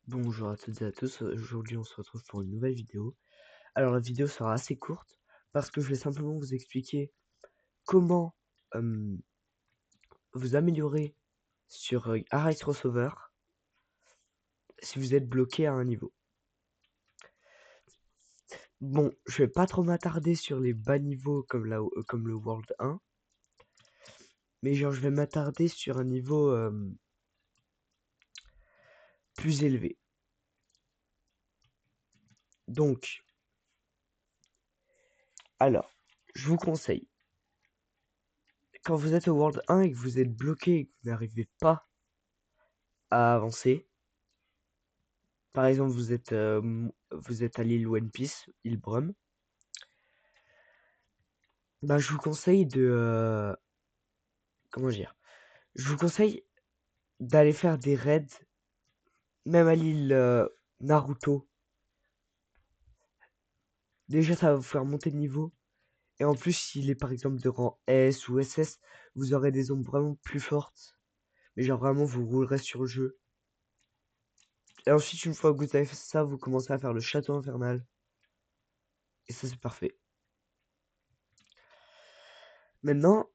Bonjour à toutes et à tous, aujourd'hui on se retrouve pour une nouvelle vidéo. Alors la vidéo sera assez courte parce que je vais simplement vous expliquer comment euh, vous améliorer sur Arise Crossover si vous êtes bloqué à un niveau. Bon, je vais pas trop m'attarder sur les bas niveaux comme le World 1, mais genre je vais m'attarder sur un niveau plus élevé. Donc, alors, je vous conseille, quand vous êtes au World 1 et que vous êtes bloqué et que vous n'arrivez pas à avancer, par exemple, vous êtes à l'île One Piece, île Brum. Bah, je vous conseille comment dire? Je vous conseille d'aller faire des raids, même à l'île Naruto. Déjà, ça va vous faire monter de niveau. Et en plus, s'il est par exemple de rang S ou SS, vous aurez des ombres vraiment plus fortes. Mais genre vraiment, vous roulerez sur le jeu. Et ensuite, une fois que vous avez fait ça, vous commencez à faire le château infernal. Et ça, c'est parfait. Maintenant,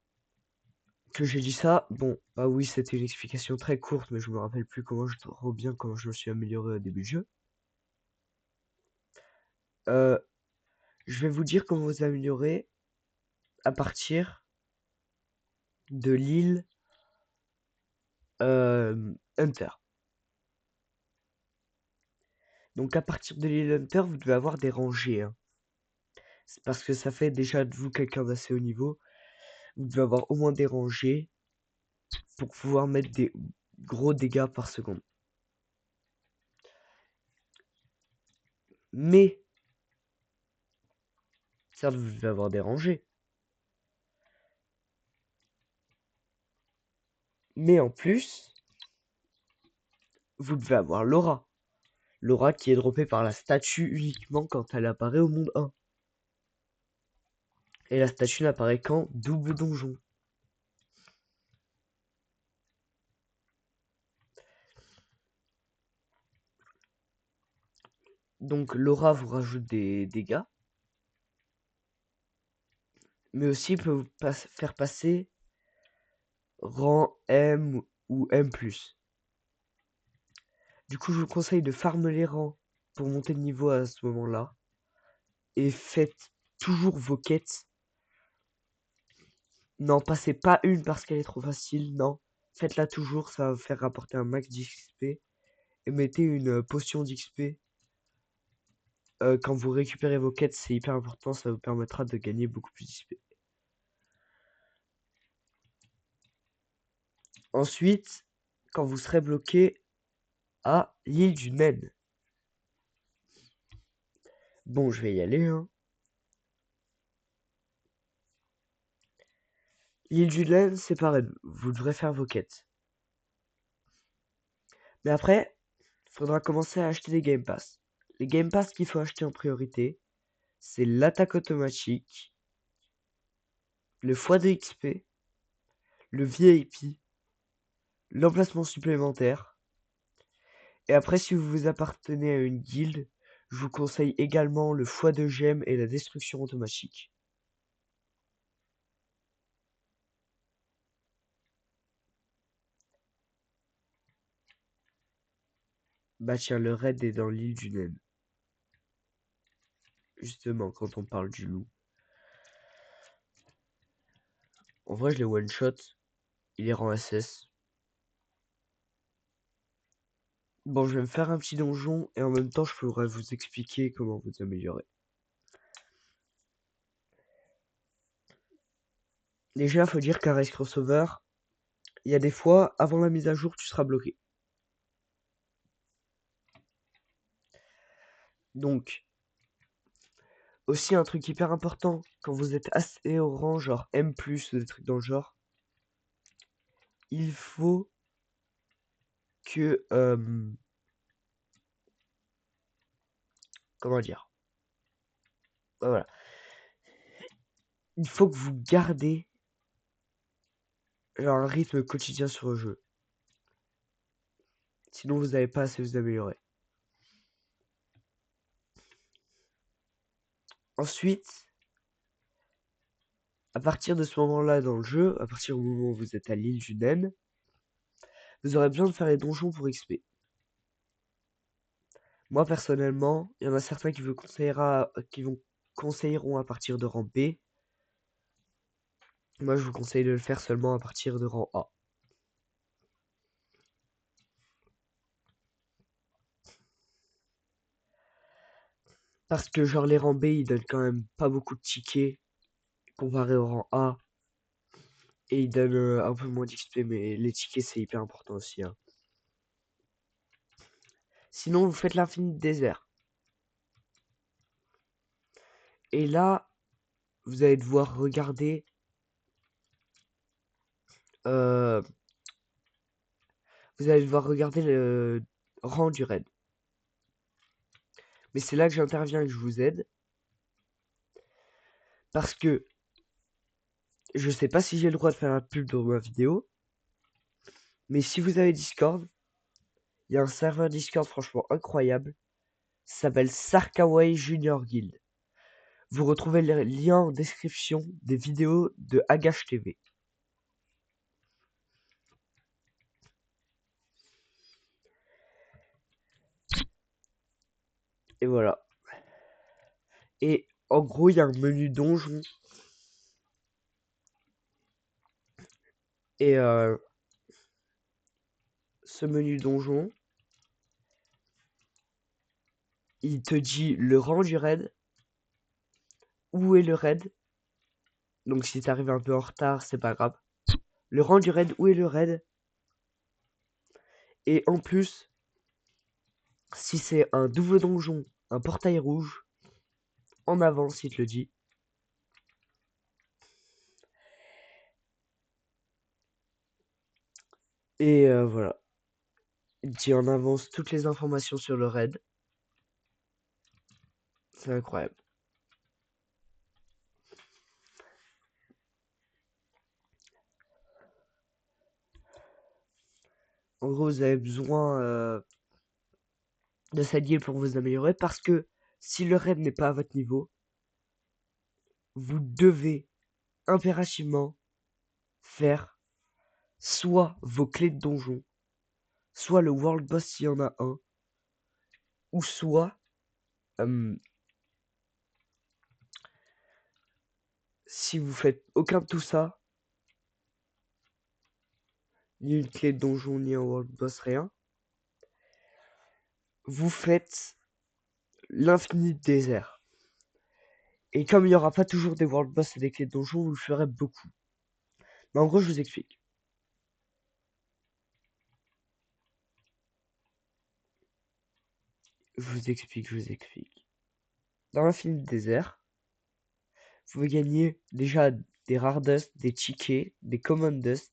que j'ai dit ça, bon, bah oui, c'était une explication très courte, mais je me rappelle plus trop bien comment je me suis amélioré au début du jeu. Euh, je vais vous dire comment vous améliorer à partir de l'île Hunter. Donc à partir de l'île Hunter, vous devez avoir des rangées, hein. C'est parce que ça fait déjà de vous quelqu'un d'assez haut niveau. Vous devez avoir au moins des rangées pour pouvoir mettre des gros dégâts par seconde. Mais, certes, vous devez avoir des rangées. Mais en plus, vous devez avoir l'aura. L'aura qui est droppée par la statue uniquement quand elle apparaît au monde 1. Et la statue n'apparaît qu'en double donjon. Donc l'aura vous rajoute des dégâts. Mais aussi peut vous faire passer rang M ou M+. Du coup, je vous conseille de farmer les rangs pour monter de niveau à ce moment-là. Et faites toujours vos quêtes. N'en passez pas une parce qu'elle est trop facile, non. Faites-la toujours, ça va vous faire rapporter un max d'XP. Et mettez une potion d'XP. Quand vous récupérez vos quêtes, c'est hyper important, ça vous permettra de gagner beaucoup plus d'XP. Ensuite, quand vous serez bloqué à l'île du Naine. Bon, je vais y aller, hein. L'île du Naine, c'est pareil, vous devrez faire vos quêtes. Mais après, il faudra commencer à acheter des Game Pass. Les Game Pass qu'il faut acheter en priorité, c'est l'attaque automatique, le x2 XP, le VIP, l'emplacement supplémentaire. Et après, si vous appartenez à une guilde, je vous conseille également le x2 gemmes et la destruction automatique. Bah tiens, le raid est dans l'île du Naine. Justement, quand on parle du loup. En vrai, je l'ai one shot. Il est rang SS. Bon, je vais me faire un petit donjon et en même temps, je pourrais vous expliquer comment vous améliorer. Déjà, faut dire qu'un race crossover, il y a des fois, avant la mise à jour, tu seras bloqué. Donc, aussi un truc hyper important, quand vous êtes assez au rang, genre M+, ou des trucs dans le genre, il faut que... comment dire? Voilà. Il faut que vous gardez genre, un rythme quotidien sur le jeu. Sinon, vous n'allez pas assez vous améliorer. Ensuite, à partir de ce moment-là dans le jeu, à partir du moment où vous êtes à l'île du naine, vous aurez besoin de faire les donjons pour XP. Moi, personnellement, il y en a certains qui conseilleront à partir de rang B. Moi, je vous conseille de le faire seulement à partir de rang A. Parce que genre les rangs B, ils donnent quand même pas beaucoup de tickets comparé au rang A. Et ils donnent un peu moins d'XP, mais les tickets, c'est hyper important aussi, hein. Sinon, vous faites l'infini désert. Et là, vous allez devoir regarder euh, le rang du raid. Mais c'est là que j'interviens et que je vous aide. Parce que je sais pas si j'ai le droit de faire la pub dans ma vidéo. Mais si vous avez Discord, il y a un serveur Discord franchement incroyable. Ça s'appelle Sarkaway Junior Guild. Vous retrouvez le lien en description des vidéos de Agache TV. Et voilà. Et en gros, il y a un menu donjon. Et ce menu donjon, il te dit le rang du raid, où est le raid. Donc si t'arrives un peu en retard, c'est pas grave. Le rang du raid, où est le raid. Et en plus, si c'est un double donjon, un portail rouge, en avance, il te le dit. Et voilà. Il dit en avance toutes les informations sur le raid. C'est incroyable. En gros, vous avez besoin de cette guilde pour vous améliorer parce que si le raid n'est pas à votre niveau, vous devez impérativement faire soit vos clés de donjon, soit le world boss s'il y en a un, ou soit si vous faites aucun de tout ça, ni une clé de donjon, ni un world boss, rien, vous faites l'infini désert. Et comme il n'y aura pas toujours des world boss et des clés de donjon, vous le ferez beaucoup. Mais en gros, je vous explique. Je vous explique. Dans l'infini désert, vous pouvez gagner déjà des rares dust, des tickets, des common dust,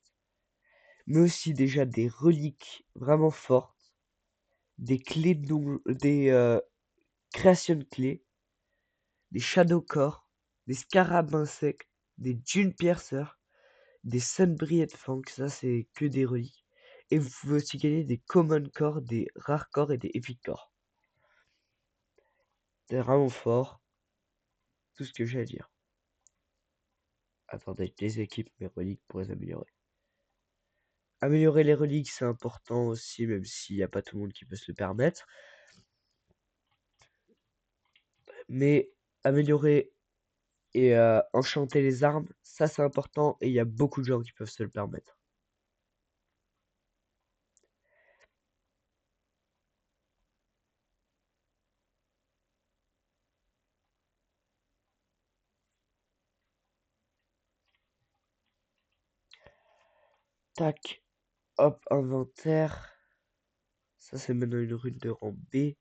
mais aussi déjà des reliques vraiment fortes, des clés des créations de clés, des shadow core, des scarabs insectes, des dunes piercers, des sunbriet fangs, ça c'est que des reliques. Et vous pouvez aussi gagner des common core, des rares core et des epic core. C'est vraiment fort, tout ce que j'ai à dire. Attendez, je déséquipe mes reliques pour les améliorer. Améliorer les reliques, c'est important aussi, même s'il n'y a pas tout le monde qui peut se le permettre. Mais améliorer et enchanter les armes, ça c'est important et il y a beaucoup de gens qui peuvent se le permettre. Tac, hop, inventaire. Ça c'est maintenant une rune de rang B.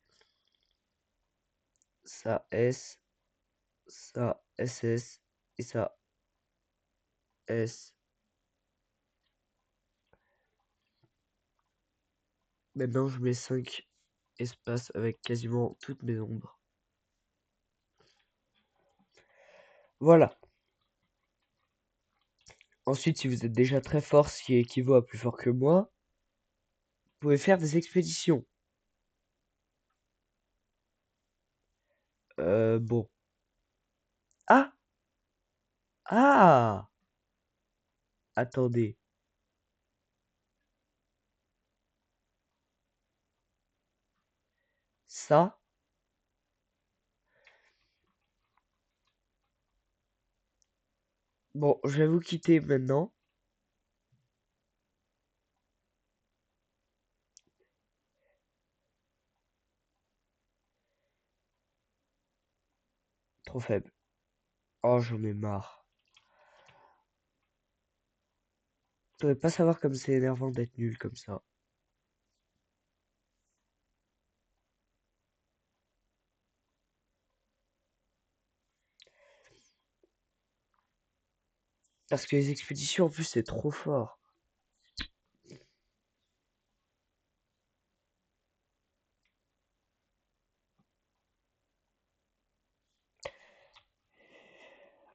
Ça S, ça SS et ça S. Maintenant je mets 5 espaces avec quasiment toutes mes ombres. Voilà. Ensuite, si vous êtes déjà très fort, ce qui équivaut à plus fort que moi, vous pouvez faire des expéditions. Bon. Ah! Attendez. Ça? Bon, je vais vous quitter maintenant. Trop faible. Oh, j'en ai marre. Je devrais pas savoir comme c'est énervant d'être nul comme ça. Parce que les expéditions, en plus, c'est trop fort.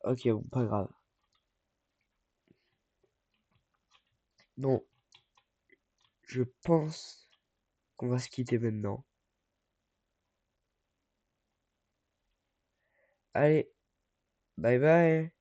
Ok, bon, pas grave. Non, je pense qu'on va se quitter maintenant. Allez, bye bye.